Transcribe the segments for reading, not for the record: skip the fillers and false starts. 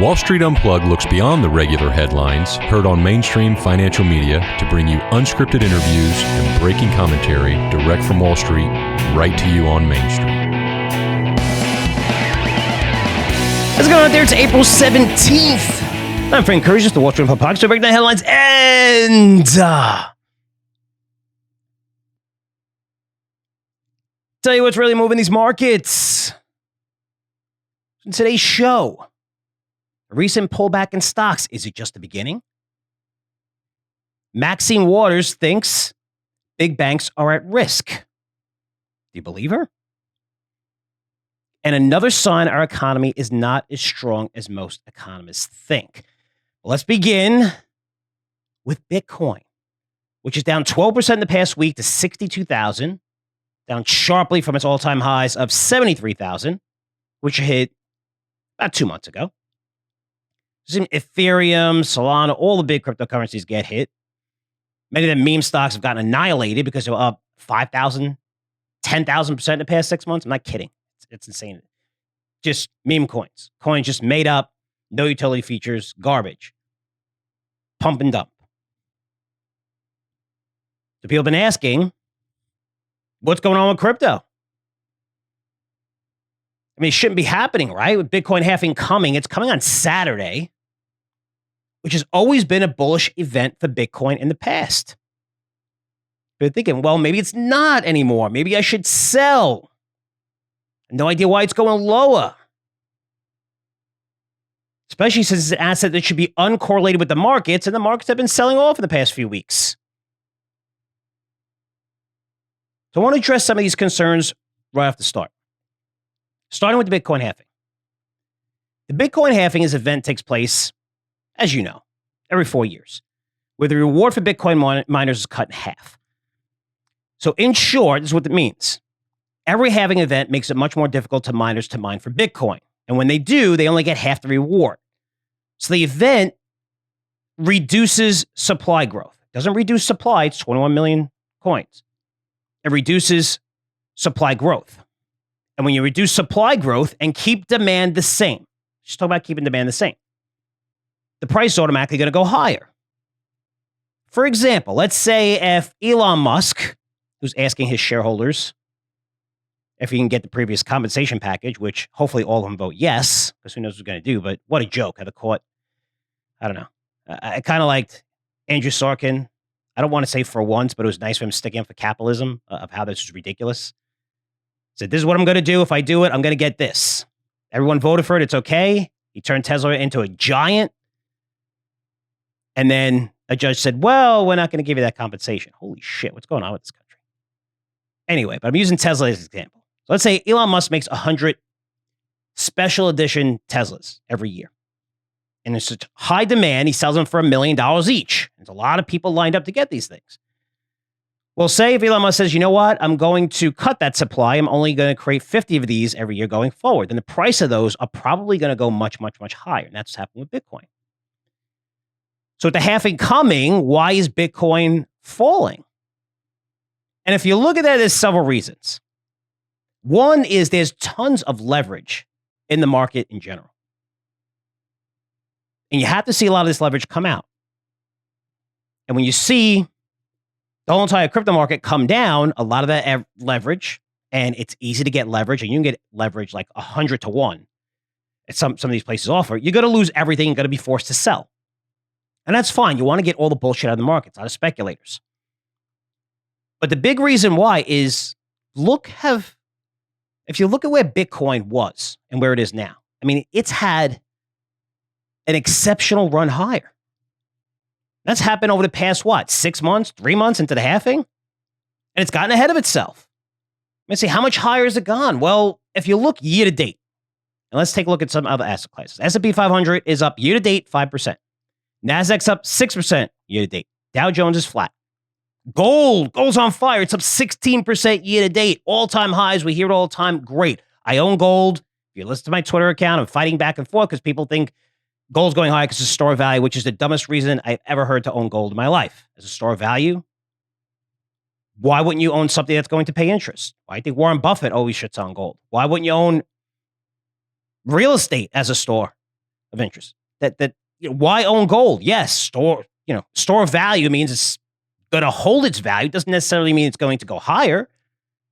Wall Street Unplugged looks beyond the regular headlines heard on mainstream financial media to bring you unscripted interviews and breaking commentary direct from Wall Street right to you on Main Street. How's it going out there? It's April 17th. I'm Frank Curzio, the Wall Street Unplugged podcast. So break down headlines and tell you what's really moving these markets. In today's show, a recent pullback in stocks. Is it just the beginning? Maxine Waters thinks big banks are at risk. Do you believe her? And another sign our economy is not as strong as most economists think. Let's begin with Bitcoin, which is down 12% in the past week to 62,000, down sharply from its all-time highs of 73,000, which hit about 2 months ago. Ethereum, Solana, all the big cryptocurrencies get hit. Many of the meme stocks have gotten annihilated because they're up 5,000, 10,000% in the past 6 months. I'm not kidding. It's insane. Just meme coins. Coins just made up, no utility features, garbage. Pump and dump. So people have been asking, what's going on with crypto? I mean, it shouldn't be happening, right? With Bitcoin halving coming, it's coming on Saturday, which has always been a bullish event for Bitcoin in the past. But thinking, well, maybe it's not anymore. Maybe I should sell. No idea why it's going lower. Especially since it's an asset that should be uncorrelated with the markets, and the markets have been selling off in the past few weeks. So I want to address some of these concerns right off the start. Starting with the Bitcoin halving. The Bitcoin halving is an event that takes place, as you know, every 4 years, where the reward for Bitcoin miners is cut in half. So in short, this is what it means. Every halving event makes it much more difficult to miners to mine for Bitcoin. And when they do, they only get half the reward. So the event reduces supply growth. It doesn't reduce supply, it's 21 million coins. It reduces supply growth. And when you reduce supply growth and keep demand the same, just talk about keeping demand the same, the price is automatically going to go higher. For example, let's say if Elon Musk, who's asking his shareholders if he can get the previous compensation package, which hopefully all of them vote yes, because who knows what he's going to do, but what a joke. Had the court, I don't know. I kind of liked Andrew Sorkin. I don't want to say for once, but it was nice for him sticking up for capitalism, of how this is ridiculous. Said, this is what I'm going to do. If I do it, I'm going to get this. Everyone voted for it. It's okay. He turned Tesla into a giant. And then a judge said, well, we're not going to give you that compensation. Holy shit. What's going on with this country? Anyway, but I'm using Tesla as an example. So let's say Elon Musk makes 100 special edition Teslas every year. And there's such high demand, he sells them for $1 million each. There's a lot of people lined up to get these things. Well, say if Elon Musk says, you know what, I'm going to cut that supply. I'm only going to create 50 of these every year going forward. Then the price of those are probably going to go much, much, much higher. And that's what's happening with Bitcoin. So with the halving coming, why is Bitcoin falling? And if you look at that, there's several reasons. One is there's tons of leverage in the market in general. And you have to see a lot of this leverage come out. And when you see the whole entire crypto market come down, a lot of that leverage, and it's easy to get leverage, and you can get leverage like 100 to 1. At some of these places offer, you're going to lose everything, you're going to be forced to sell. And that's fine. You want to get all the bullshit out of the markets, out of speculators. But the big reason why is, if you look at where Bitcoin was and where it is now, I mean, it's had an exceptional run higher. That's happened over the past, 6 months, 3 months into the halving? And it's gotten ahead of itself. Let's see, how much higher has it gone? Well, if you look year to date, and let's take a look at some other asset classes. S&P 500 is up year to date 5%. NASDAQ's up 6% year to date. Dow Jones is flat. Gold's on fire. It's up 16% year to date. All-time highs. We hear it all the time. Great. I own gold. If you listen to my Twitter account, I'm fighting back and forth because people think gold's going high because it's a store of value, which is the dumbest reason I've ever heard to own gold in my life. As a store of value, why wouldn't you own something that's going to pay interest? Why do you think Warren Buffett always shits on gold? Why wouldn't you own real estate as a store of interest. Why own gold? Yes, store value means it's going to hold its value. Doesn't necessarily mean it's going to go higher.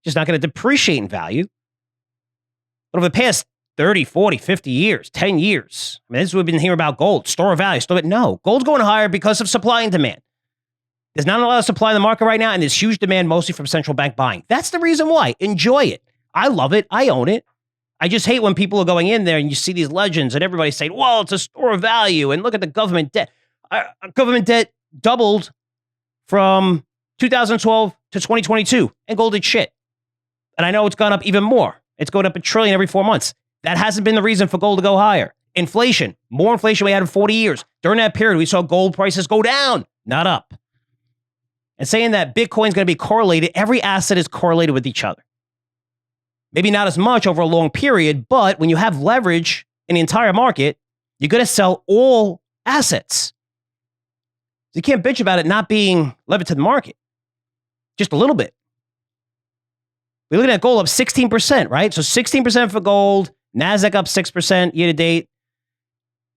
Just not going to depreciate in value. But over the past 30, 40, 50 years, 10 years, I mean, this is what we've been hearing about gold, store of value. No, gold's going higher because of supply and demand. There's not a lot of supply in the market right now, and there's huge demand mostly from central bank buying. That's the reason why. Enjoy it. I love it. I own it. I just hate when people are going in there and you see these legends and everybody's saying, well, it's a store of value, and look at the government debt. Government debt doubled from 2012 to 2022, and gold did shit. And I know it's gone up even more. It's going up $1 trillion every 4 months. That hasn't been the reason for gold to go higher. Inflation, more inflation we had in 40 years. During that period, we saw gold prices go down, not up. And saying that Bitcoin's going to be correlated, every asset is correlated with each other. Maybe not as much over a long period, but when you have leverage in the entire market, you're going to sell all assets. You can't bitch about it not being levered to the market. Just a little bit. We're looking at gold up 16%, right? So 16% for gold, NASDAQ up 6% year to date,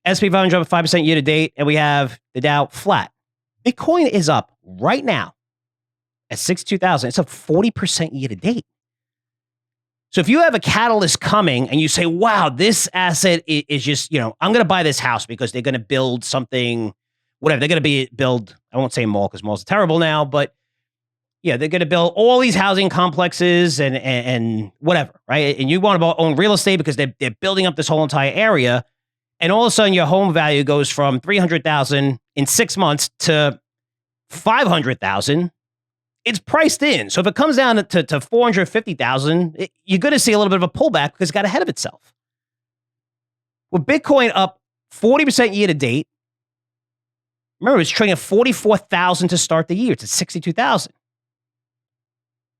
S&P 500 up 5% year to date, and we have the Dow flat. Bitcoin is up right now at 62,000. It's up 40% year to date. So if you have a catalyst coming and you say, wow, this asset is just, I'm going to buy this house because they're going to build something, whatever. They're going to build, I won't say mall because malls are terrible now, but yeah, they're going to build all these housing complexes and whatever, right? And you want to own real estate because they're building up this whole entire area. And all of a sudden your home value goes from $300,000 in 6 months to $500,000. It's priced in. So if it comes down to $450,000, you're going to see a little bit of a pullback because it got ahead of itself. With Bitcoin up 40% year to date, remember, it's trading at 44,000 to start the year. It's at 62,000.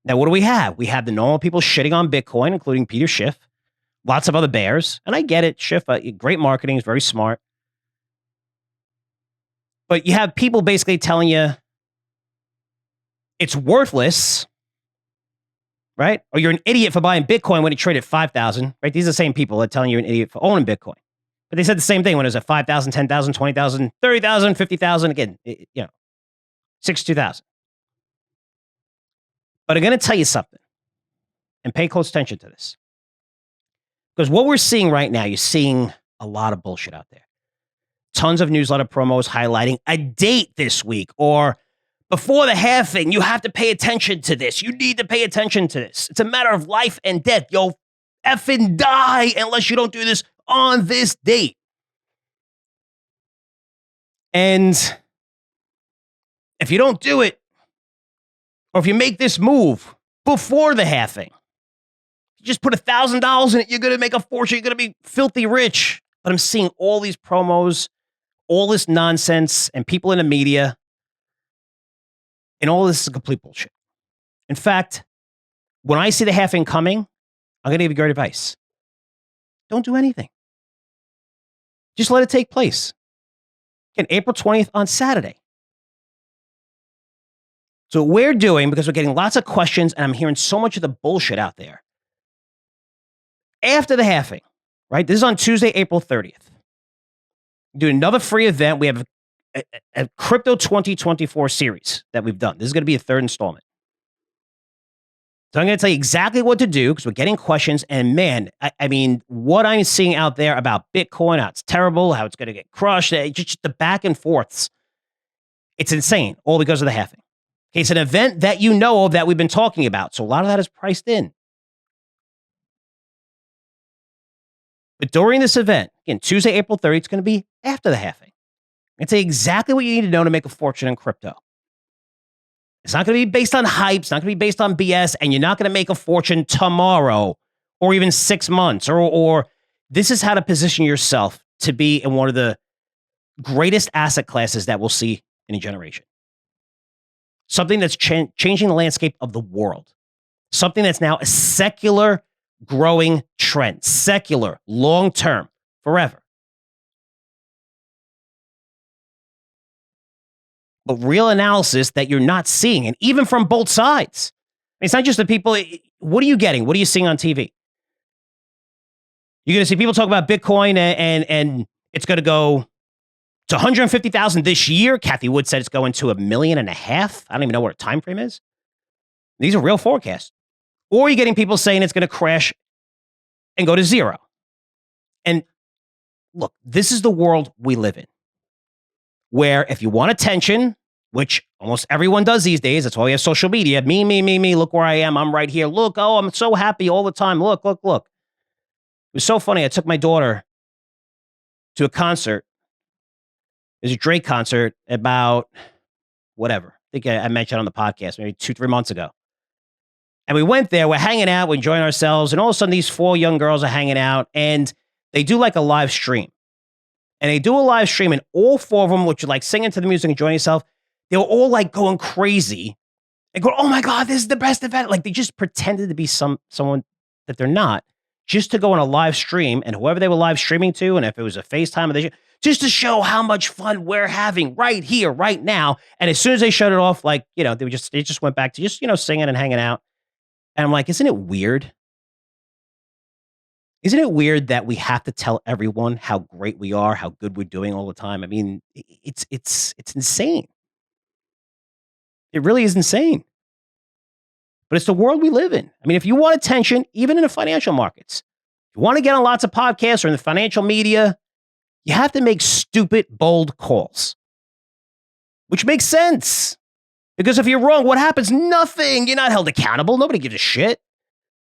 Now, what do we have? We have the normal people shitting on Bitcoin, including Peter Schiff, lots of other bears. And I get it. Schiff, great marketing, is very smart. But you have people basically telling you it's worthless, right? Or you're an idiot for buying Bitcoin when it traded at 5,000, right? These are the same people that are telling you you're an idiot for owning Bitcoin. But they said the same thing when it was at 5,000, 10,000, 20,000, 30,000, 50,000. Again, 62,000. But I'm going to tell you something, and pay close attention to this. Because what we're seeing right now, you're seeing a lot of bullshit out there. Tons of newsletter promos highlighting a date this week, or before the halving, you have to pay attention to this. You need to pay attention to this. It's a matter of life and death. You'll effing die unless you don't do this on this date. And if you don't do it, or if you make this move before the halving, you just put $1,000 in it, you're going to make a fortune. You're going to be filthy rich. But I'm seeing all these promos, all this nonsense, and people in the media, and all this is complete bullshit. In fact, when I see the halving coming, I'm going to give you great advice. Don't do anything. Just let it take place. Again, April 20th on Saturday. So what we're doing, because we're getting lots of questions and I'm hearing so much of the bullshit out there. After the halving, right? This is on Tuesday, April 30th. Do another free event. We have a Crypto 2024 series that we've done. This is going to be a third installment. So I'm going to tell you exactly what to do because we're getting questions. And man, I mean, what I'm seeing out there about Bitcoin, how it's terrible, how it's going to get crushed, just the back and forths. It's insane, all because of the halving. Okay, it's an event that you know of that we've been talking about. So a lot of that is priced in. But during this event, again, Tuesday, April 30th, it's going to be after the halving. And tell you exactly what you need to know to make a fortune in crypto. It's not going to be based on hype. It's not going to be based on BS. And you're not going to make a fortune tomorrow or even 6 months. Or this is how to position yourself to be in one of the greatest asset classes that we'll see in a generation. Something that's changing the landscape of the world. Something that's now a secular growing trend. Secular, long-term, forever. But real analysis that you're not seeing, and even from both sides. It's not just the people. What are you getting? What are you seeing on TV? You're going to see people talk about Bitcoin and it's going to go to 150,000 this year. Kathy Wood said it's going to 1.5 million. I don't even know what a time frame is. These are real forecasts. Or you're getting people saying it's going to crash and go to zero. And look, this is the world we live in, where if you want attention, which almost everyone does these days, that's why we have social media. Me, look where I am. I'm right here. Look, oh, I'm so happy all the time. Look. It was so funny. I took my daughter to a concert. There's a Drake concert about whatever. I think I mentioned on the podcast maybe 2-3 months ago. And we went there. We're hanging out. We're enjoying ourselves. And all of a sudden, these 4 young girls are hanging out. And they do like a live stream. And they do a live stream. And all 4 of them, which are like singing to the music, enjoying yourself, they were all like going crazy. And go, oh my God, this is the best event. Like they just pretended to be someone that they're not, just to go on a live stream. And whoever they were live streaming to, and if it was a FaceTime, just to show how much fun we're having right here, right now. And as soon as they shut it off, like, they just went back to just, singing and hanging out. And I'm like, isn't it weird? Isn't it weird that we have to tell everyone how great we are, how good we're doing all the time? I mean, it's insane. It really is insane. But it's the world we live in. I mean, if you want attention, even in the financial markets, if you want to get on lots of podcasts or in the financial media, you have to make stupid, bold calls, which makes sense. Because if you're wrong, what happens? Nothing. You're not held accountable. Nobody gives a shit.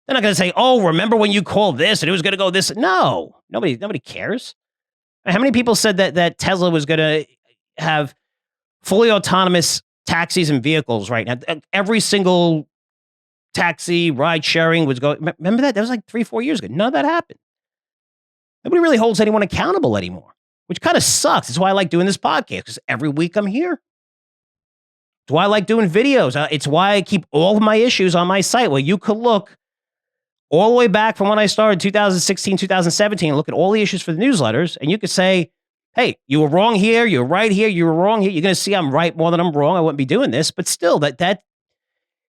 They're not going to say, oh, remember when you called this and it was going to go this? No, nobody cares. How many people said that Tesla was going to have fully autonomous taxis and vehicles right now? Every single taxi, ride sharing was going. Remember that? That was like 3-4 years ago. None of that happened. Nobody really holds anyone accountable anymore, which kind of sucks. That's why I like doing this podcast, because every week I'm here. It's why I like doing videos. It's why I keep all of my issues on my site, where you could look all the way back from when I started 2016, 2017, look at all the issues for the newsletters, and you could say, hey, you were wrong here, you're right here, you were wrong here. You're going to see I'm right more than I'm wrong. I wouldn't be doing this, but still, that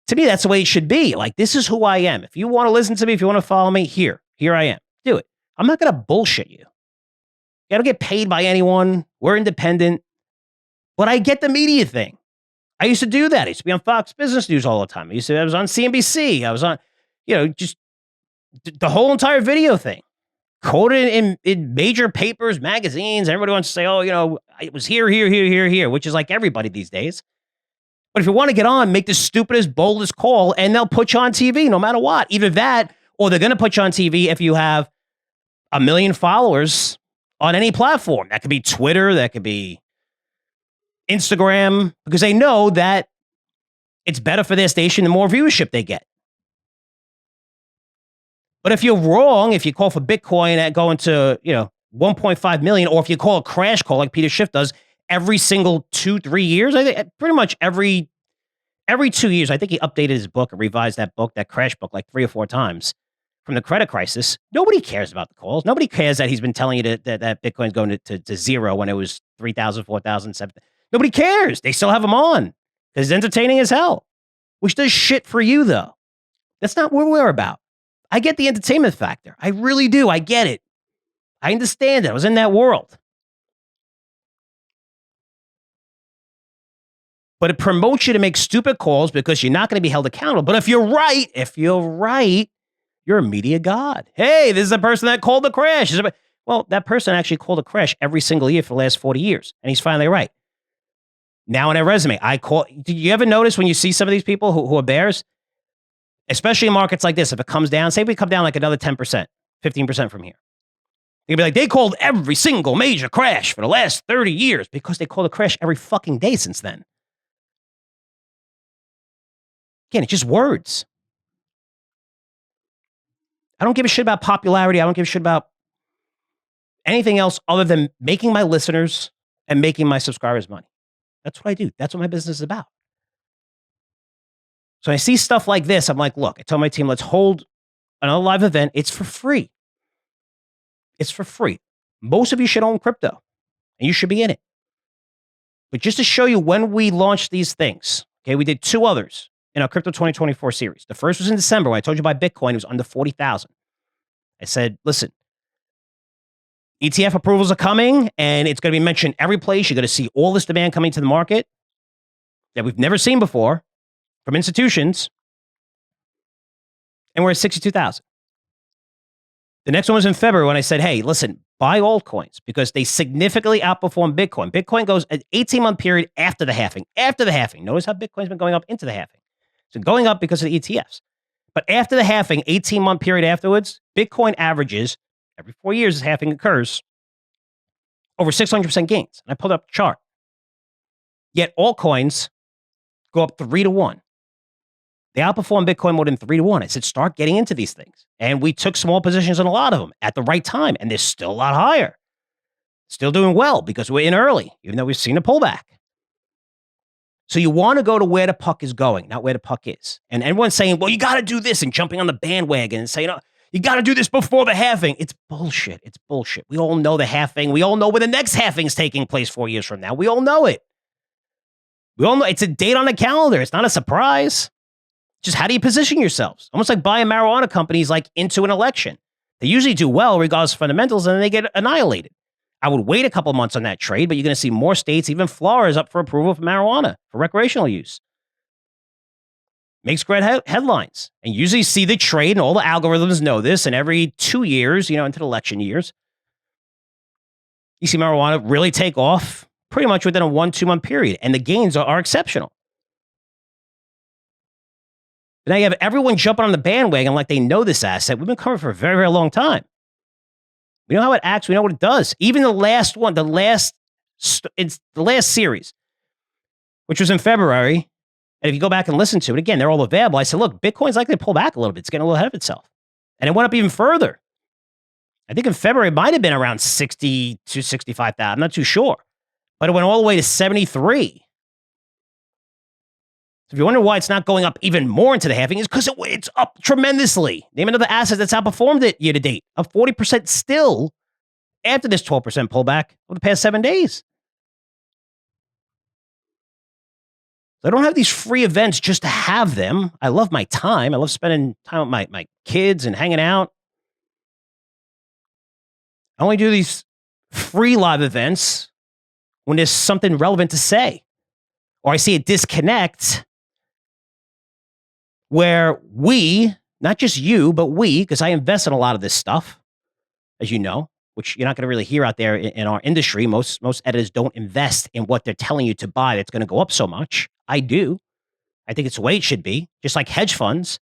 to me, that's the way it should be. Like, this is who I am. If you want to listen to me, if you want to follow me, here I am. Do it. I'm not going to bullshit you. I don't get paid by anyone. We're independent, but I get the media thing. I used to do that. I used to be on Fox Business News all the time. I was on CNBC. I was on, just the whole entire video thing. Quoted in major papers, magazines. Everybody wants to say, oh, it was here, which is like everybody these days. But if you want to get on, make the stupidest, boldest call, and they'll put you on TV no matter what. Either that, or they're going to put you on TV if you have 1 million followers on any platform. That could be Twitter, that could be Instagram, because they know that it's better for their station the more viewership they get. But if you're wrong, if you call for Bitcoin at going to, 1.5 million, or if you call a crash call like Peter Schiff does every single 2-3 years, I think pretty much every 2 years, I think he updated his book and revised that crash book, like 3 or 4 times from the credit crisis. Nobody cares about the calls. Nobody cares that he's been telling you that Bitcoin's going to zero when it was 3,000, 4,000, 7,000. Nobody cares. They still have him on because it's entertaining as hell, which does shit for you, though. That's not what we're about. I get the entertainment factor. I really do. I get it. I understand it. I was in that world. But it promotes you to make stupid calls because you're not going to be held accountable. But if you're right, you're a media god. Hey, this is the person that called the crash. Well, that person actually called a crash every single year for the last 40 years. And he's finally right. Now in a resume, do you ever notice when you see some of these people who are bears? Especially in markets like this, if it comes down, say we come down like another 10%, 15% from here. You'd be like, they called every single major crash for the last 30 years because they called a crash every fucking day since then. Again, it's just words. I don't give a shit about popularity. I don't give a shit about anything else other than making my listeners and making my subscribers money. That's what I do. That's what my business is about. So I see stuff like this. I'm like, look, I tell my team, let's hold another live event. It's for free. It's for free. Most of you should own crypto and you should be in it. But just to show you when we launched these things, okay, we did 2 others in our Crypto 2024 series. The first was in December when I told you about Bitcoin. It was under 40,000. I said, listen, ETF approvals are coming, and it's going to be mentioned every place. You're going to see all this demand coming to the market that we've never seen before from institutions. And we're at 62,000. The next one was in February when I said, hey, listen, buy altcoins because they significantly outperform Bitcoin. Bitcoin goes an 18-month period after the halving. After the halving. Notice how Bitcoin's been going up into the halving. So going up because of the ETFs. But after the halving, 18-month period afterwards, Bitcoin averages, every 4 years as halving occurs, over 600% gains. And I pulled up the chart. Yet altcoins go up 3-1. They outperform Bitcoin more than 3-1. I said, start getting into these things. And we took small positions on a lot of them at the right time. And they're still a lot higher. Still doing well because we're in early, even though we've seen a pullback. So you want to go to where the puck is going, not where the puck is. And everyone's saying, well, you got to do this and jumping on the bandwagon and saying, you got to do this before the halving. It's bullshit. It's bullshit. We all know the halving. We all know where the next halving is taking place 4 years from now. We all know it. We all know it's a date on the calendar. It's not a surprise. Just how do you position yourselves? Almost like buying marijuana companies like into an election. They usually do well regardless of fundamentals, and then they get annihilated. I would wait a couple months on that trade, but you're going to see more states, even Florida, is up for approval for marijuana for recreational use. Makes great headlines. And usually see the trade, and all the algorithms know this, and every 2 years, into the election years, you see marijuana really take off pretty much within a 1-2 month period, and the gains are exceptional. Now you have everyone jumping on the bandwagon like they know this asset. We've been covering for a very, very long time. We know how it acts. We know what it does. Even the last one, it's the last series, which was in February. And if you go back and listen to it, again, they're all available. I said, look, Bitcoin's likely to pull back a little bit. It's getting a little ahead of itself. And it went up even further. I think in February, it might have been around 60 to 65,000. I'm not too sure. But it went all the way to 73. So if you wonder why it's not going up even more into the halving, it's because it's up tremendously. Name another asset that's outperformed it year to date, up 40% still after this 12% pullback over the past 7 days. So I don't have these free events just to have them. I love my time. I love spending time with my kids and hanging out. I only do these free live events when there's something relevant to say, or I see a disconnect where we, not just you, but we, because I invest in a lot of this stuff, as you know, which you're not going to really hear out there in our industry. Most editors don't invest in what they're telling you to buy that's going to go up so much. I do. I think it's the way it should be, just like hedge funds.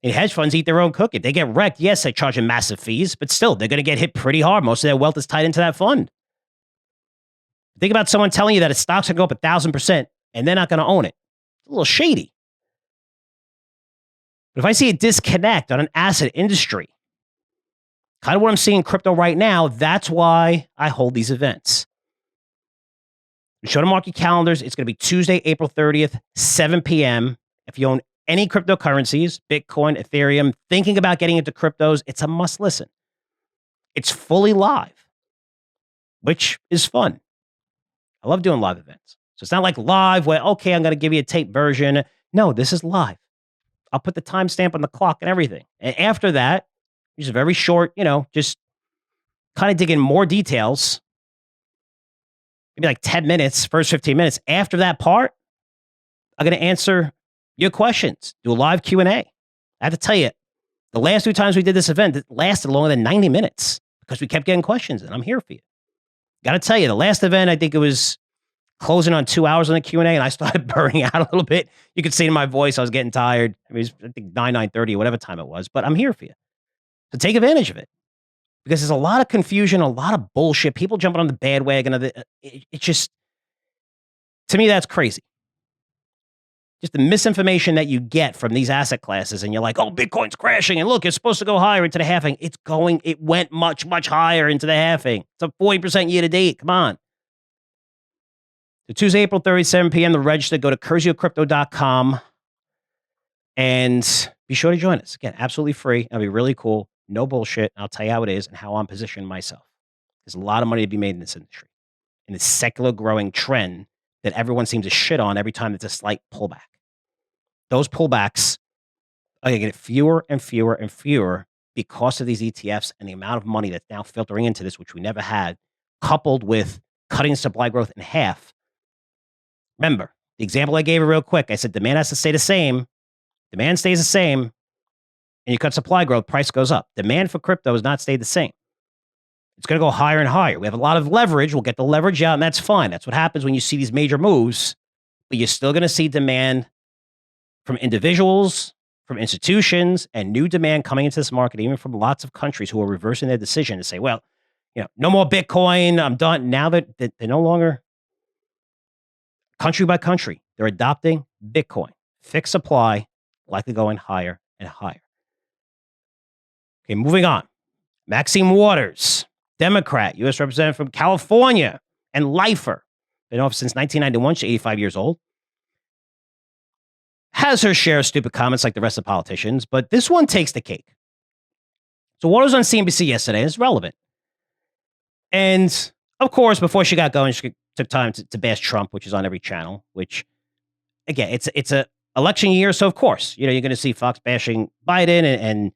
And hedge funds eat their own cookie. They get wrecked. Yes, they charge them massive fees, but still, they're going to get hit pretty hard. Most of their wealth is tied into that fund. Think about someone telling you that a stock's going to go up 1,000% and they're not going to own it. A little shady. But if I see a disconnect on an asset industry, kind of what I'm seeing in crypto right now, that's why I hold these events. We show the market calendars. It's going to be Tuesday, April 30th, 7 p.m. If you own any cryptocurrencies, Bitcoin, Ethereum, thinking about getting into cryptos, it's a must listen. It's fully live, which is fun. I love doing live events. So it's not like live where, okay, I'm going to give you a tape version. No, this is live. I'll put the timestamp on the clock and everything. And after that, just very short, just kind of dig in more details. Maybe like 10 minutes, first 15 minutes. After that part, I'm going to answer your questions, do a live Q&A. I have to tell you, the last 2 times we did this event, it lasted longer than 90 minutes because we kept getting questions, and I'm here for you. Got to tell you, the last event, I think it was closing on 2 hours on the Q&A, and I started burning out a little bit. You could see in my voice, I was getting tired. I mean, it was, I think 9:30 or whatever time it was, but I'm here for you. So take advantage of it because there's a lot of confusion, a lot of bullshit. People jumping on the bandwagon of it. It's just, to me, that's crazy. Just the misinformation that you get from these asset classes, and you're like, oh, Bitcoin's crashing, and look, it's supposed to go higher into the halving. It went much, much higher into the halving. It's up 40% year to date. Come on. So Tuesday, April 30th, 7 p.m. to register, go to CurzioCrypto.com and be sure to join us. Again, absolutely free. It'll be really cool. No bullshit. I'll tell you how it is and how I'm positioning myself. There's a lot of money to be made in this industry, in this secular growing trend that everyone seems to shit on every time there's a slight pullback. Those pullbacks are going to get fewer and fewer and fewer because of these ETFs and the amount of money that's now filtering into this, which we never had, coupled with cutting supply growth in half. Remember, the example I gave you real quick, I said demand has to stay the same. Demand stays the same, and you cut supply growth, price goes up. Demand for crypto has not stayed the same. It's going to go higher and higher. We have a lot of leverage. We'll get the leverage out, and that's fine. That's what happens when you see these major moves. But you're still going to see demand from individuals, from institutions, and new demand coming into this market, even from lots of countries who are reversing their decision to say, well, no more Bitcoin. I'm done. Now that they're no longer country by country, they're adopting Bitcoin. Fixed supply, likely going higher and higher. Okay, moving on. Maxine Waters, Democrat, U.S. Representative from California, and lifer. Been in office since 1991. She's 85 years old. Has her share of stupid comments like the rest of the politicians, but this one takes the cake. So Waters on CNBC yesterday is relevant. And, of course, before she got going, she took time to bash Trump, which is on every channel, which, again, it's a election year, so, of course, you're going to see Fox bashing Biden and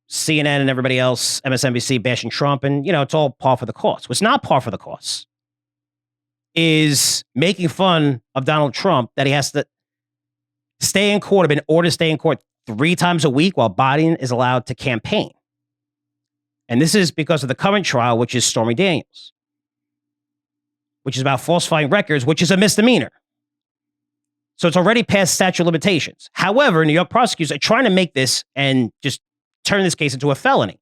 CNN and everybody else, MSNBC bashing Trump, and, it's all par for the course. What's not par for the course is making fun of Donald Trump that he has to stay in court, been ordered to stay in court 3 times a week while Biden is allowed to campaign. And this is because of the current trial, which is Stormy Daniels, which is about falsifying records, which is a misdemeanor. So it's already past statute of limitations. However, New York prosecutors are trying to make this and just turn this case into a felony.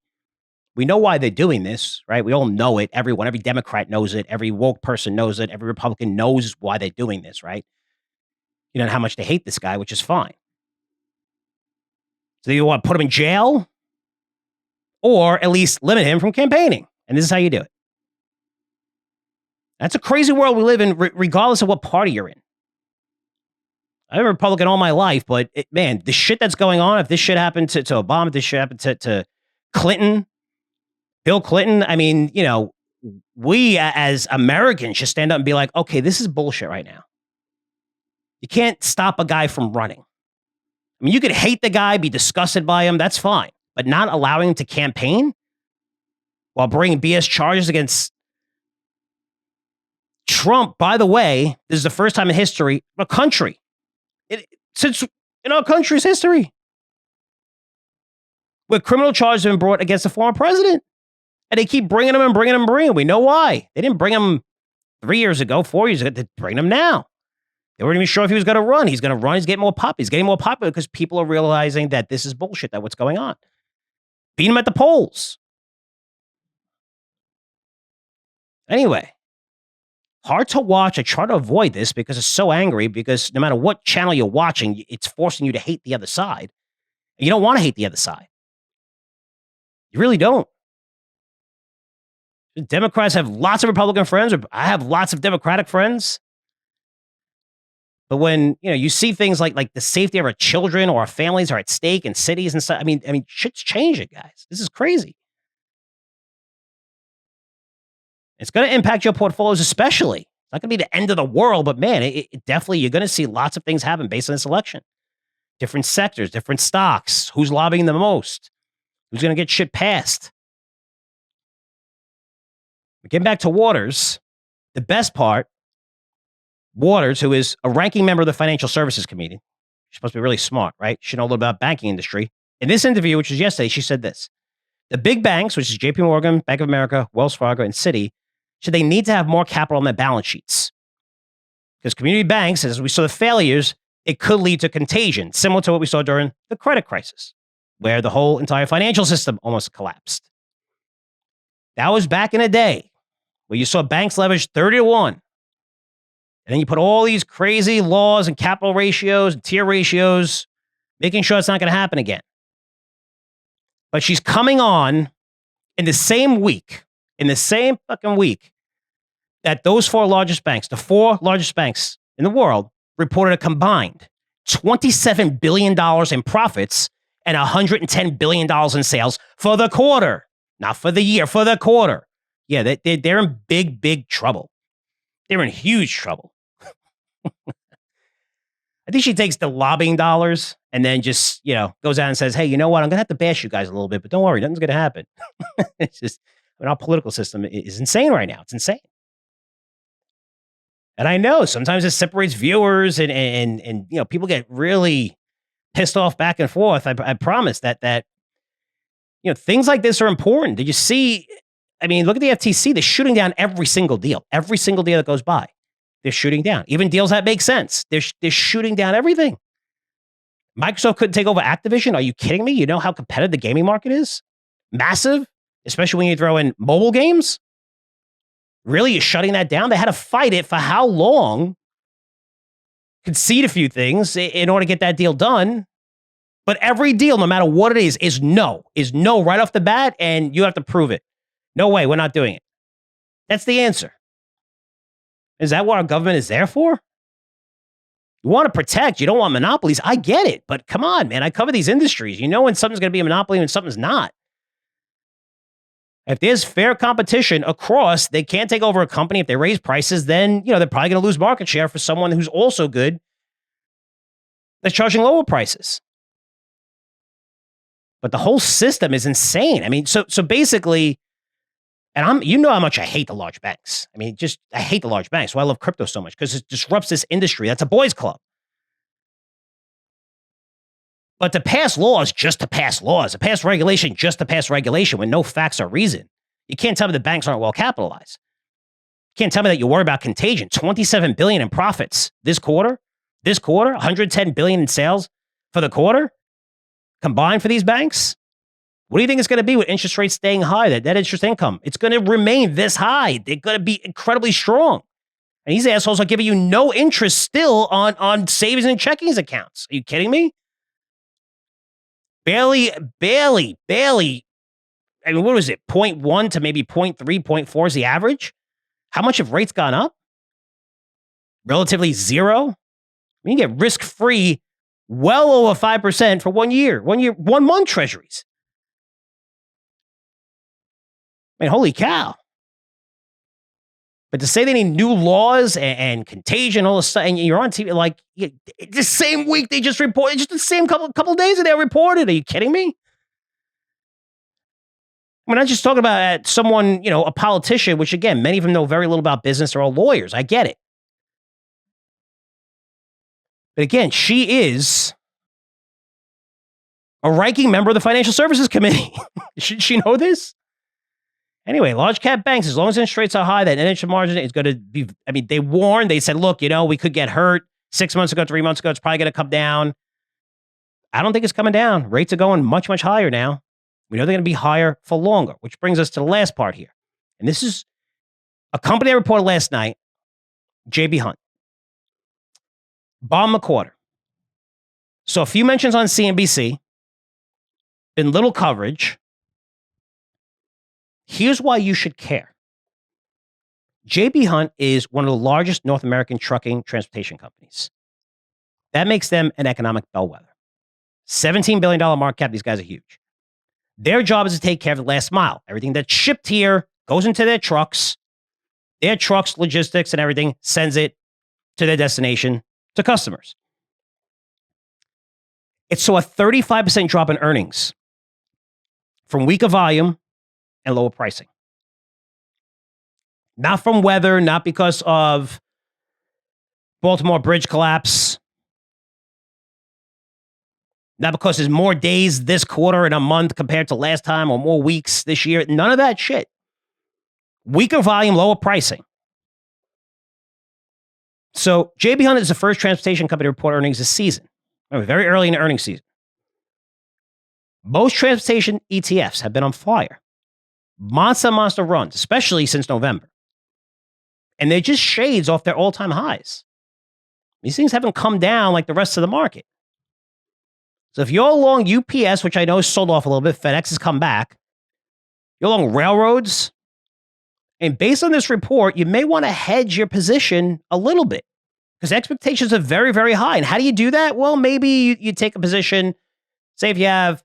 We know why they're doing this, right? We all know it. Every Democrat knows it. Every woke person knows it. Every Republican knows why they're doing this, right? And how much they hate this guy, which is fine. So you want to put him in jail or at least limit him from campaigning. And this is how you do it. That's a crazy world we live in, regardless of what party you're in. I've been a Republican all my life, but man, the shit that's going on, if this shit happened to Obama, if this shit happened to Clinton, Bill Clinton, I mean, we as Americans should stand up and be like, okay, this is bullshit right now. You can't stop a guy from running. I mean, you could hate the guy, be disgusted by him, that's fine. But not allowing him to campaign while bringing BS charges against Trump, by the way, this is the first time in history, a country, since in our country's history, where criminal charges have been brought against a former president. And they keep bringing him. We know why. They didn't bring him 3 years ago, 4 years ago. They bring him now. They weren't even sure if he was going to run. He's going to run. He's getting more popular. He's getting more popular because people are realizing that this is bullshit, that what's going on. Beat him at the polls. Anyway, hard to watch. I try to avoid this because it's so angry, because no matter what channel you're watching, it's forcing you to hate the other side. And you don't want to hate the other side. You really don't. Democrats have lots of Republican friends, or I have lots of Democratic friends. But when you see things like the safety of our children or our families are at stake in cities and stuff, I mean, shit's changing, guys. This is crazy. It's going to impact your portfolios, especially. It's not going to be the end of the world, but man, it definitely, you're going to see lots of things happen based on this election. Different sectors, different stocks, who's lobbying the most, who's going to get shit passed. Getting back to Waters, the best part, Waters, who is a ranking member of the Financial Services Committee, she's supposed to be really smart, right? She knows a little about banking industry. In this interview, which was yesterday, she said this: the big banks, which is JP Morgan, Bank of America, Wells Fargo, and Citi, should they need to have more capital on their balance sheets. Because community banks, as we saw the failures, it could lead to contagion, similar to what we saw during the credit crisis, where the whole entire financial system almost collapsed. That was back in the day, where you saw banks leverage 30-1. And then you put all these crazy laws and capital ratios and tier ratios, making sure it's not going to happen again. But she's coming on in the same week, that those 4 largest banks, the 4 largest banks in the world, reported a combined $27 billion in profits and $110 billion in sales for the quarter. Not for the year, for the quarter. Yeah, they're in big trouble. They're in huge trouble. think she takes the lobbying dollars and then just, goes out and says, hey, you know what? I'm going to have to bash you guys a little bit, but don't worry, nothing's going to happen. It's just, our political system is insane right now. It's insane. And I know sometimes it separates viewers and people get really pissed off back and forth. I promise that things like this are important. Did you see? I mean, look at the FTC. They're shooting down every single deal that goes by. They're shooting down even deals that make sense. They're shooting down everything. Microsoft couldn't take over Activision. Are you kidding me? You know how competitive the gaming market is? Massive, especially when you throw in mobile games. Really, you're shutting that down? They had to fight it for how long? Concede a few things in order to get that deal done. But every deal, no matter what it is no right off the bat, and you have to prove it. No way, we're not doing it. That's the answer. Is that what our government is there for? You want to protect, you don't want monopolies. I get it, but come on, man. I cover these industries. You know when something's going to be a monopoly and something's not. If there's fair competition across, they can't take over a company. If they raise prices, then they're probably going to lose market share for someone who's also good that's charging lower prices. But the whole system is insane. I mean, so basically, and how much I hate the large banks. I mean, I hate the large banks. Why I love crypto so much, because it disrupts this industry. That's a boys' club. But to pass laws just to pass laws, to pass regulation just to pass regulation with no facts or reason. You can't tell me the banks aren't well capitalized. You can't tell me that you worry about contagion. $27 billion in profits this quarter, $110 billion in sales for the quarter combined for these banks. What do you think it's going to be with interest rates staying high, that net interest income? It's going to remain this high. They're going to be incredibly strong. And these assholes are giving you no interest still on savings and checkings accounts. Are you kidding me? Barely. I mean, what was it? 0.1 to maybe 0.3, 0.4 is the average. How much have rates gone up? Relatively zero. I mean, you get risk-free well over 5% for 1 year, 1 month treasuries. I mean, holy cow. But to say they need new laws and contagion, all of a sudden, you're on TV, like, the same week they just reported, just the same couple of days that they reported. Are you kidding me? We're not just talking about someone, a politician, which, again, many of them know very little about business. They're all lawyers. I get it. But again, she is a ranking member of the Financial Services Committee. Should she know this? Anyway, large cap banks, as long as interest rates are high, that net interest margin is going to be, I mean, they warned, they said, look, we could get hurt 6 months ago, 3 months ago. It's probably going to come down. I don't think it's coming down. Rates are going much, much higher now. We know they're going to be higher for longer, which brings us to the last part here. And this is a company I reported last night, JB Hunt. Bob McWhorter. So a few mentions on CNBC, been little coverage. Here's why you should care. JB Hunt is one of the largest North American trucking transportation companies. That makes them an economic bellwether. $17 billion market cap. These guys are huge. Their job is to take care of the last mile. Everything that's shipped here goes into their trucks. Their trucks, logistics, and everything sends it to their destination to customers. It's so a 35% drop in earnings from weaker volume and lower pricing. Not from weather, not because of Baltimore bridge collapse, not because there's more days this quarter in a month compared to last time or more weeks this year. None of that shit. Weaker volume, lower pricing. So JB Hunt is the first transportation company to report earnings this season. Very early in the earnings season. Most transportation ETFs have been on fire. Monster runs, especially since November. And they're just shades off their all-time highs. These things haven't come down like the rest of the market. So if you're long UPS, which I know is sold off a little bit, FedEx has come back. You're long railroads. And based on this report, you may want to hedge your position a little bit because expectations are very, very high. And how do you do that? Well, maybe you take a position, say if you have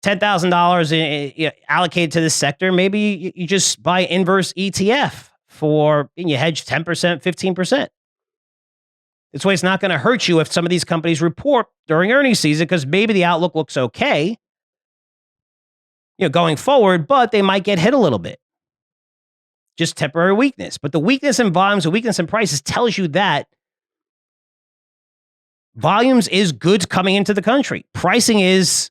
$10,000 allocated to this sector, maybe you just buy inverse ETF and you hedge 10%, 15%. This way, it's not going to hurt you if some of these companies report during earnings season because maybe the outlook looks okay, going forward, but they might get hit a little bit. Just temporary weakness. But the weakness in volumes, the weakness in prices tells you that volumes is goods coming into the country. Pricing is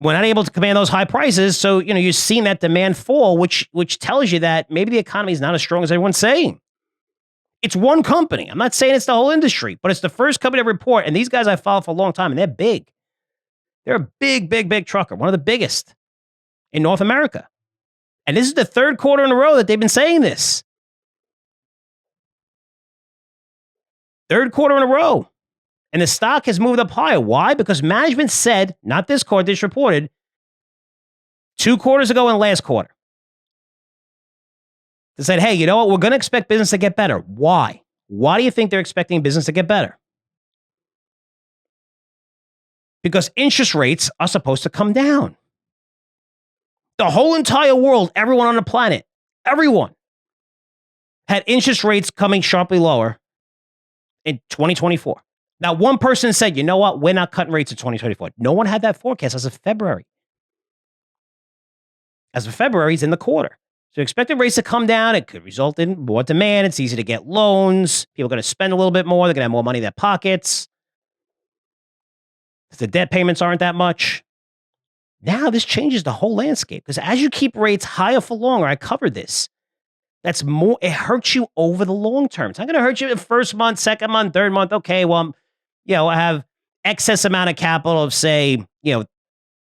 we're not able to command those high prices. So, you're seeing that demand fall, which tells you that maybe the economy is not as strong as everyone's saying. It's one company. I'm not saying it's the whole industry, but it's the first company to report. And these guys I followed for a long time, and they're big. They're a big trucker, one of the biggest in North America. And this is the third quarter in a row that they've been saying this. Third quarter in a row. And the stock has moved up higher. Why? Because management said, not this quarter, this reported, 2 quarters ago and last quarter. They said, hey, you know what? We're going to expect business to get better. Why? Why do you think they're expecting business to get better? Because interest rates are supposed to come down. The whole entire world, everyone on the planet, everyone had interest rates coming sharply lower in 2024. Now, one person said, you know what? We're not cutting rates in 2024. No one had that forecast as of February. As of February, it's in the quarter. So expected rates to come down. It could result in more demand. It's easy to get loans. People are going to spend a little bit more. They're going to have more money in their pockets. The debt payments aren't that much. Now this changes the whole landscape because as you keep rates higher for longer, I covered this. That's more, it hurts you over the long term. It's not going to hurt you the first month, second month, third month. Okay, well, I have excess amount of capital of say,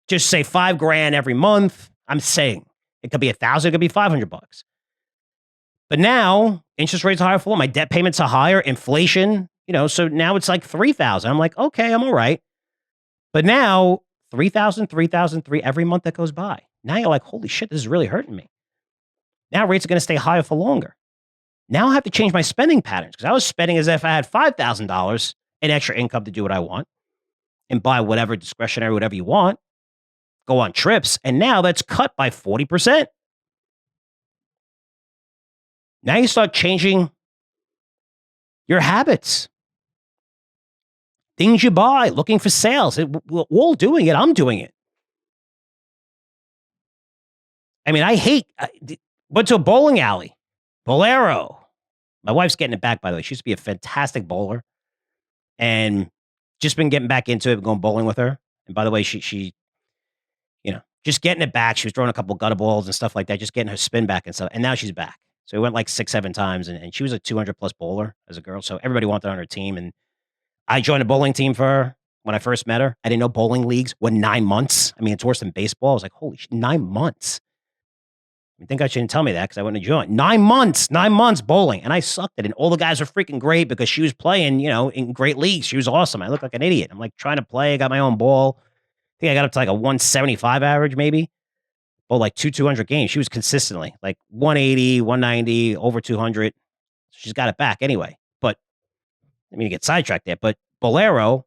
just say $5,000 every month. I'm saying it could be $1,000, it could be $500. But now interest rates are higher for my debt payments are higher, inflation, so now it's like $3,000. I'm like, okay, I'm all right. But now $3,000, $3,003 every month that goes by. Now you're like, holy shit, this is really hurting me. Now rates are going to stay higher for longer. Now I have to change my spending patterns because I was spending as if I had $5,000 in extra income to do what I want and buy whatever discretionary, whatever you want, go on trips. And now that's cut by 40%. Now you start changing your habits. Things you buy, looking for sales. We're all doing it. I'm doing it. I mean, went to a bowling alley, Bolero. My wife's getting it back, by the way. She used to be a fantastic bowler and just been getting back into it, going bowling with her. And by the way, she just getting it back. She was throwing a couple gutter balls and stuff like that, just getting her spin back and stuff. And now she's back. So we went like 6-7 times and she was a 200 plus bowler as a girl. So everybody wanted her on her team. And I joined a bowling team for her when I first met her. I didn't know bowling leagues were 9 months. I mean, it's worse than baseball. I was like, holy shit, 9 months. I think I shouldn't tell me that because I wouldn't have joined. 9 months bowling. And I sucked at it. And all the guys were freaking great because she was playing, in great leagues. She was awesome. I looked like an idiot. I'm like trying to play. I got my own ball. I think I got up to like a 175 average maybe. Bowled like 200 games. She was consistently like 180, 190, over 200. She's got it back anyway. But I mean, you get sidetracked there. But Bolero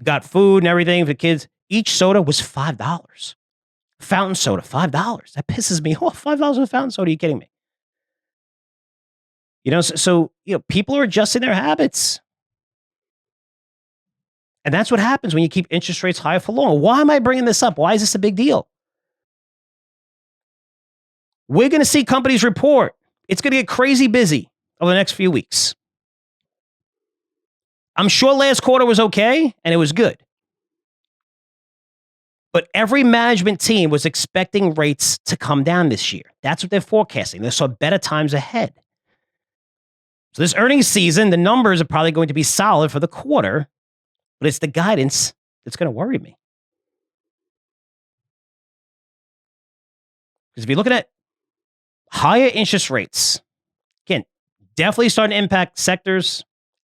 got food and everything for the kids. Each soda was $5. Fountain soda, $5. That pisses me off. $5 for fountain soda. Are you kidding me? So people are adjusting their habits. And that's what happens when you keep interest rates higher for long. Why am I bringing this up? Why is this a big deal? We're going to see companies report. It's going to get crazy busy over the next few weeks. I'm sure last quarter was okay and it was good. But every management team was expecting rates to come down this year. That's what they're forecasting. They saw better times ahead. So this earnings season, the numbers are probably going to be solid for the quarter, but it's the guidance that's going to worry me. Because if you're looking at higher interest rates, again, definitely starting to impact sectors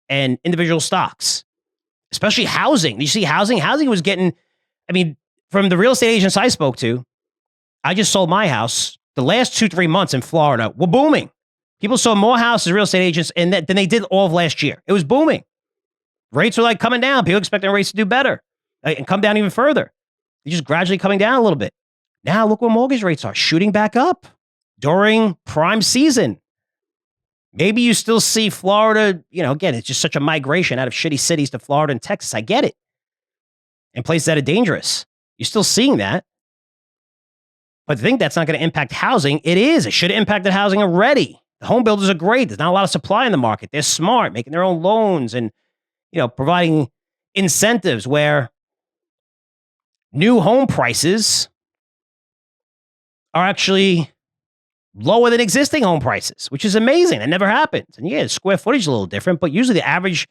and individual stocks, especially housing. You see housing? Housing was getting, from the real estate agents I spoke to, I just sold my house. The last 2-3 months in Florida were booming. People sold more houses, real estate agents, than they did all of last year. It was booming. Rates were like coming down. People expecting rates to do better and come down even further. They're just gradually coming down a little bit. Now look where mortgage rates are shooting back up during prime season. Maybe you still see Florida, again, it's just such a migration out of shitty cities to Florida and Texas. I get it. And places that are dangerous. You're still seeing that. But I think that's not going to impact housing. It is. It should have impacted housing already. The home builders are great. There's not a lot of supply in the market. They're smart, making their own loans and, providing incentives where new home prices are actually lower than existing home prices, which is amazing. That never happens. And yeah, square footage is a little different, but usually the average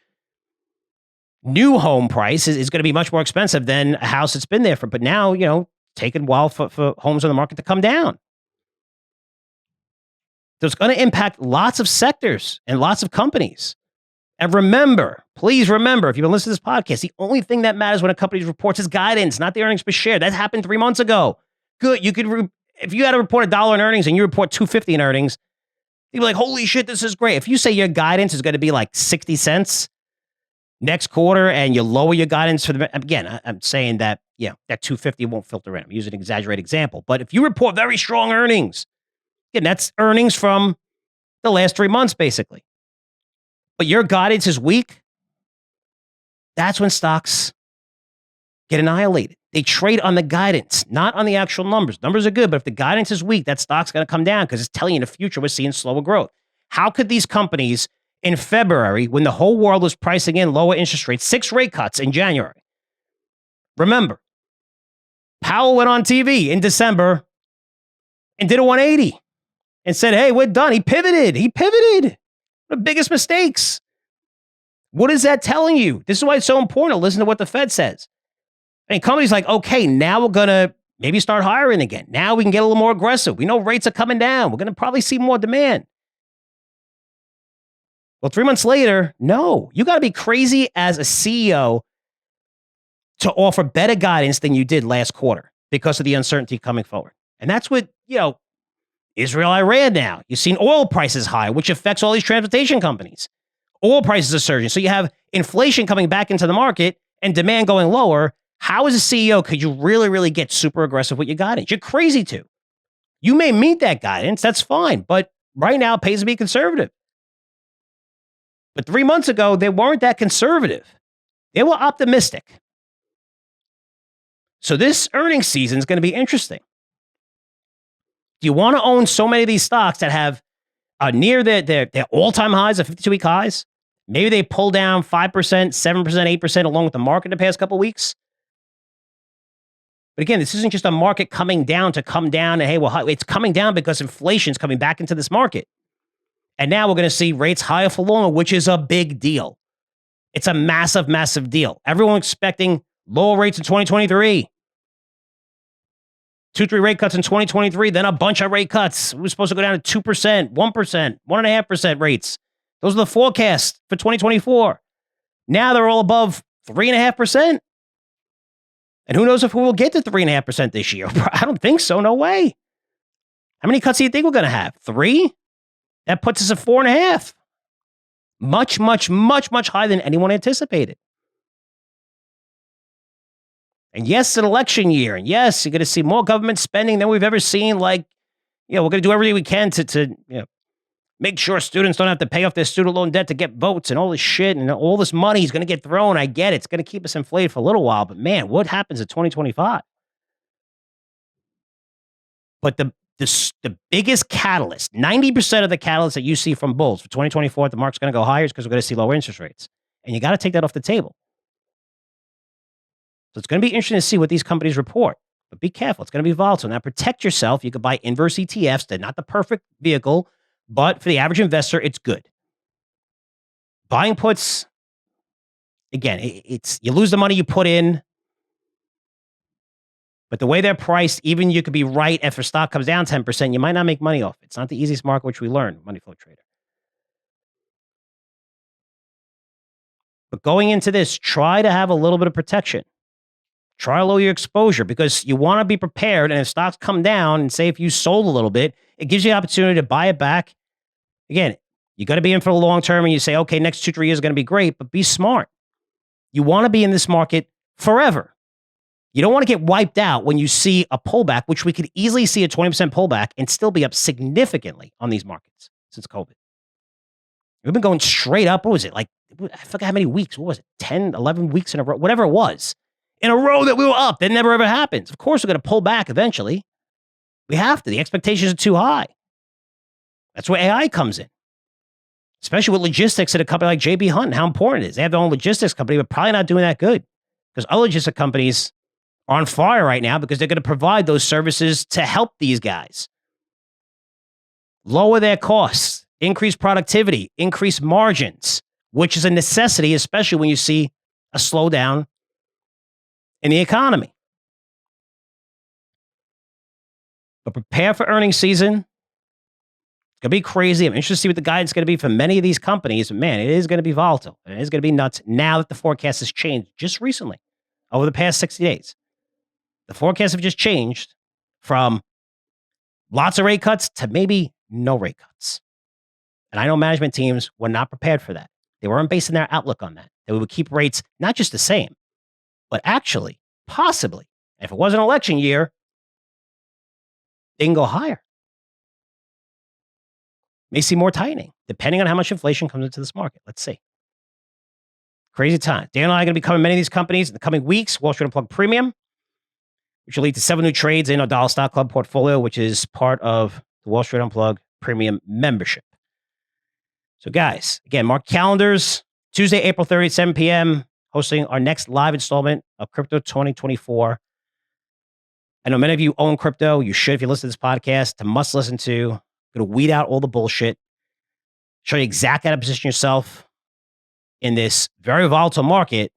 new home price is going to be much more expensive than a house that's been there for. But now, taking a while for homes on the market to come down. So it's going to impact lots of sectors and lots of companies. And remember, please remember, if you've been listening to this podcast, the only thing that matters when a company reports is guidance, not the earnings per share. That happened 3 months ago. Good. You could, if you had to report $1 in earnings and you report $2.50 in earnings, you'd be like, holy shit, this is great. If you say your guidance is going to be like 60 cents next quarter and you lower your guidance for again, I'm saying that, that $2.50 won't filter in. I'm using an exaggerated example. But if you report very strong earnings, again, that's earnings from the last 3 months, basically. But your guidance is weak, that's when stocks get annihilated. They trade on the guidance, not on the actual numbers. Numbers are good, but if the guidance is weak, that stock's going to come down because it's telling you in the future we're seeing slower growth. How could these companies in February, when the whole world was pricing in lower interest rates, 6 rate cuts in January? Remember, Powell went on TV in December and did a 180 and said, hey, we're done. He pivoted. The biggest mistakes. What is that telling you? This is why it's so important to listen to what the Fed says. And companies like, okay, now we're going to maybe start hiring again. Now we can get a little more aggressive. We know rates are coming down. We're going to probably see more demand. Well, 3 months later, no. You got to be crazy as a CEO to offer better guidance than you did last quarter because of the uncertainty coming forward. And that's what, Israel, Iran now. You've seen oil prices high, which affects all these transportation companies. Oil prices are surging. So you have inflation coming back into the market and demand going lower. How as a CEO could you really, really get super aggressive with your guidance? You're crazy to. You may meet that guidance. That's fine. But right now it pays to be conservative. But 3 months ago, they weren't that conservative. They were optimistic. So this earnings season is going to be interesting. Do you want to own so many of these stocks that have near their all-time highs, of 52-week highs? Maybe they pull down 5%, 7%, 8% along with the market the past couple of weeks. But again, this isn't just a market coming down to come down and, hey, well, it's coming down because inflation's coming back into this market. And now we're going to see rates higher for longer, which is a big deal. It's a massive, massive deal. Everyone expecting lower rates in 2023. 2-3 rate cuts in 2023, then a bunch of rate cuts. We were supposed to go down to 2%, 1%, 1.5% rates. Those are the forecasts for 2024. Now they're all above 3.5%. And who knows if we will get to 3.5% this year? I don't think so. No way. How many cuts do you think we're going to have? 3? That puts us at 4.5. Much, much, much, much higher than anyone anticipated. And yes, it's an election year. And yes, you're going to see more government spending than we've ever seen. Like, we're going to do everything we can to make sure students don't have to pay off their student loan debt to get votes and all this shit. And all this money is going to get thrown. I get it. It's going to keep us inflated for a little while. But man, what happens in 2025? But the biggest catalyst, 90% of the catalyst that you see from bulls for 2024, the market's going to go higher because we're going to see lower interest rates. And you got to take that off the table. So it's going to be interesting to see what these companies report. But be careful. It's going to be volatile. Now, protect yourself. You could buy inverse ETFs. They're not the perfect vehicle, but for the average investor, it's good. Buying puts, again, it's you lose the money you put in. But the way they're priced, even you could be right if a stock comes down 10%, you might not make money off it. It's not the easiest market, which we learned, money flow trader. But going into this, try to have a little bit of protection. Try to lower your exposure because you want to be prepared. And if stocks come down and say if you sold a little bit, it gives you the opportunity to buy it back. Again, you got to be in for the long term and you say, okay, next 2-3 years is going to be great, but be smart. You want to be in this market forever. You don't want to get wiped out when you see a pullback, which we could easily see a 20% pullback and still be up significantly on these markets since COVID. We've been going straight up. What was it? Like, I forgot how many weeks. What was it? 10, 11 weeks in a row, whatever it was. In a row that we were up. That never ever happens. Of course, we're going to pull back eventually. We have to. The expectations are too high. That's where AI comes in. Especially with logistics at a company like JB Hunt and how important it is. They have their own logistics company, but probably not doing that good. Because other logistics companies are on fire right now because they're going to provide those services to help these guys. Lower their costs, increase productivity, increase margins, which is a necessity, especially when you see a slowdown in the economy. But prepare for earnings season. It's going to be crazy. I'm interested to see what the guidance is going to be for many of these companies. Man, it is going to be volatile. It is going to be nuts now that the forecast has changed just recently, over the past 60 days. The forecasts have just changed from lots of rate cuts to maybe no rate cuts. And I know management teams were not prepared for that. They weren't basing their outlook on that. They would keep rates not just the same, but actually, possibly, if it was an election year, they can go higher. May see more tightening, depending on how much inflation comes into this market. Let's see. Crazy time. Dan and I are going to be covering many of these companies in the coming weeks. Wall Street Unplugged Premium, which will lead to 7 new trades in our Dollar Stock Club portfolio, which is part of the Wall Street Unplugged Premium membership. So guys, again, mark calendars. Tuesday, April 30th, 7 p.m., hosting our next live installment of Crypto 2024. I know many of you own crypto. You should if you listen to this podcast. It's a must listen to. Going to weed out all the bullshit. Show you exactly how to position yourself in this very volatile market,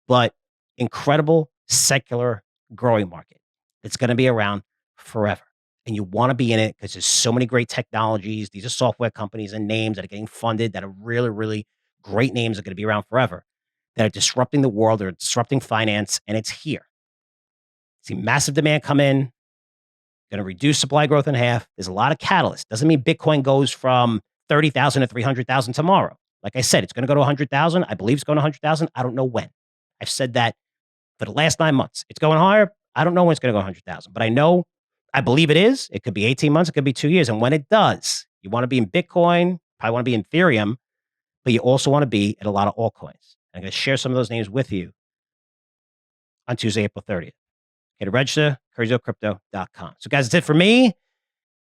but incredible secular growing market. It's going to be around forever. And you want to be in it because there's so many great technologies. These are software companies and names that are getting funded that are really, really great names that are going to be around forever, that are disrupting the world, they're disrupting finance, and it's here. See massive demand come in, going to reduce supply growth in half. There's a lot of catalysts. Doesn't mean Bitcoin goes from 30,000 to 300,000 tomorrow. Like I said, it's going to go to 100,000. I believe it's going to 100,000. I don't know when. I've said that for the last 9 months. It's going higher. I don't know when it's going to go 100,000, but I believe it is. It could be 18 months. It could be 2 years. And when it does, you want to be in Bitcoin, probably want to be in Ethereum, but you also want to be in a lot of altcoins. I'm going to share some of those names with you on Tuesday, April 30th. Okay, to register, CurzioCrypto.com. So guys, that's it for me.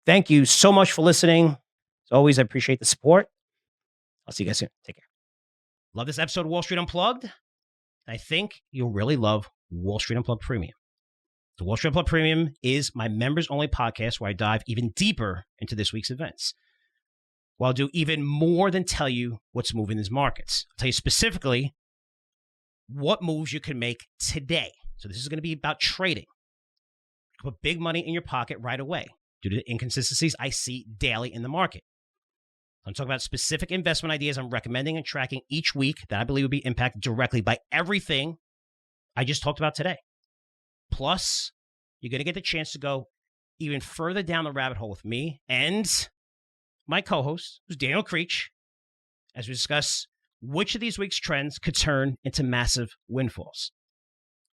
Thank you so much for listening. As always, I appreciate the support. I'll see you guys soon. Take care. Love this episode of Wall Street Unplugged? I think you'll really love Wall Street Unplugged Premium. The Wall Street Unplugged Premium is my members-only podcast where I dive even deeper into this week's events. Well, I'll do even more than tell you what's moving these markets. I'll tell you specifically what moves you can make today. So this is going to be about trading. Put big money in your pocket right away due to the inconsistencies I see daily in the market. I'm talking about specific investment ideas I'm recommending and tracking each week that I believe will be impacted directly by everything I just talked about today. Plus, you're going to get the chance to go even further down the rabbit hole with me and my co-host, who's Daniel Creech, as we discuss which of these week's trends could turn into massive windfalls.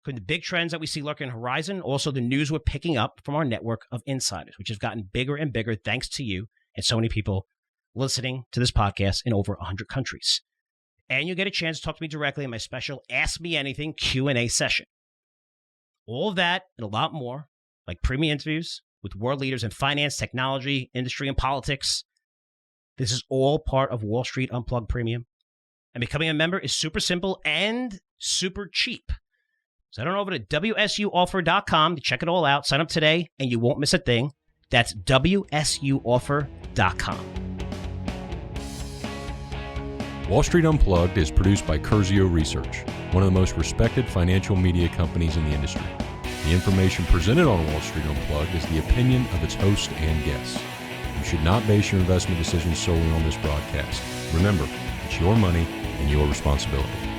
Could the big trends that we see lurking on the horizon, also the news we're picking up from our network of insiders, which has gotten bigger and bigger thanks to you and so many people listening to this podcast in over 100 countries. And you get a chance to talk to me directly in my special Ask Me Anything Q&A session. All of that and a lot more, like premium interviews with world leaders in finance, technology, industry, and politics. This is all part of Wall Street Unplugged Premium. And becoming a member is super simple and super cheap. So head on over to WSUoffer.com to check it all out. Sign up today and you won't miss a thing. That's WSUoffer.com. Wall Street Unplugged is produced by Curzio Research, one of the most respected financial media companies in the industry. The information presented on Wall Street Unplugged is the opinion of its host and guests. You should not base your investment decisions solely on this broadcast. Remember, it's your money and your responsibility.